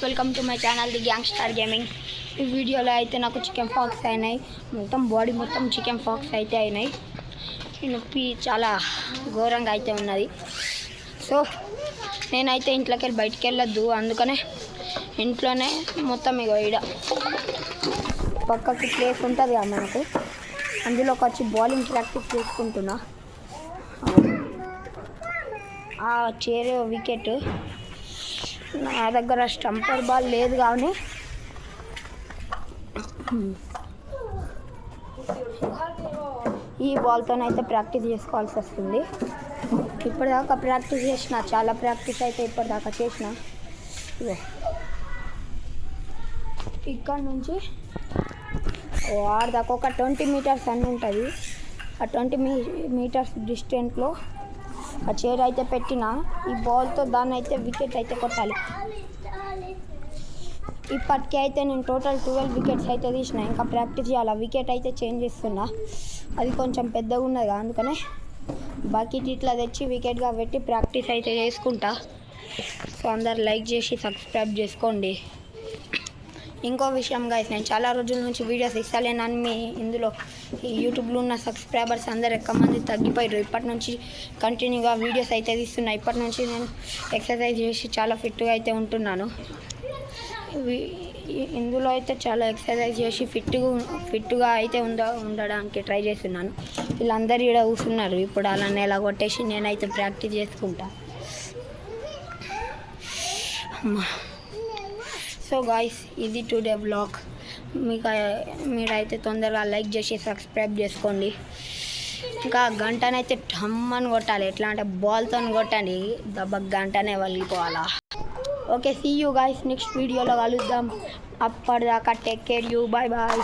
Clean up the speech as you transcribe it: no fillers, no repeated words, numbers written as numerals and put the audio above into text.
Welcome to my channel the gangster gaming. ఈ వీడియోలో అయితే నాకు చికెన్ పాక్స్ అయినాయి, మొత్తం బాడీ మొత్తం చికెన్ పాక్స్ అయితే అయినాయి. నొప్పి చాలా ఘోరంగా అయితే ఉన్నది. సో నేనైతే ఇంట్లోకి వెళ్ళి బయటికి వెళ్ళొద్దు, అందుకనే ఇంట్లోనే మొత్తం ఇగో ఈడ పక్కకి ప్లేస్ ఉంటుంది కదా మనకు, అందులోకి వచ్చి బౌలింగ్ ప్రాక్టీస్ చేసుకుంటున్నా. ఆ చైర్ వికెట్ నా దగ్గర స్టంపర్ బాల్ లేదు, కానీ ఈ బాల్తోనైతే ప్రాక్టీస్ చేసుకోవాల్సి వస్తుంది. ఇప్పటిదాకా ప్రాక్టీస్ చేసిన, చాలా ప్రాక్టీస్ అయితే ఇప్పటిదాకా చేసిన. ఇక్కడ నుంచి ఆడదాకా ఒక 20 మీటర్స్ అని ఉంటుంది. ఆ 20 మీటర్స్ డిస్టెన్స్లో ఆ చైర్ అయితే పెట్టిన, ఈ బాల్తో దాన్ని అయితే వికెట్ అయితే కొట్టాలి. ఇప్పటికే అయితే నేను టోటల్ 12 వికెట్స్ అయితే తీసిన. ఇంకా ప్రాక్టీస్ చేయాలి. వికెట్ అయితే చేంజ్ చేస్తున్నా, అది కొంచెం పెద్దగా ఉన్నది, అందుకనే బకెట్ ఇట్లా తెచ్చి వికెట్గా పెట్టి ప్రాక్టీస్ అయితే చేసుకుంటా. సో అందరు లైక్ చేసి సబ్స్క్రైబ్ చేసుకోండి. ఇంకో విషయం గైస్, నేను చాలా రోజుల నుంచి వీడియోస్ ఇస్తలేనని మీ ఇందులో ఈ యూట్యూబ్లో ఉన్న సబ్స్క్రైబర్స్ అందరు ఎక్కువ మంది తగ్గిపోయారు. ఇప్పటి నుంచి కంటిన్యూగా వీడియోస్ అయితే తీస్తున్నా. ఇప్పటి నుంచి నేను ఎక్సర్సైజ్ చేసి చాలా ఫిట్గా అయితే ఉంటున్నాను. ఇందులో అయితే చాలా ఎక్సర్సైజ్ చేసి ఫిట్గా అయితే ఉండడానికి ట్రై చేస్తున్నాను. వీళ్ళందరూ ఇక్కడ కూర్చున్నారు. ఇప్పుడు అలానే ఎలా కొట్టేసి నేనైతే ప్రాక్టీస్ చేసుకుంటా. సో గాయ్స్, ఇది టుడే వ్లాగ్. మీరైతే తొందరగా లైక్ చేసి సబ్స్క్రైబ్ చేసుకోండి. ఇంకా గంటనైతే ఠమ్మని కొట్టాలి. ఎట్లా అంటే బాల్తో కొట్టండి, దెబ్బ గంటనే వలిగిపోవాలా. Okay, see you guys, next వీడియోలో కలుద్దాం. అప్పటిదాకా take care, you, bye bye.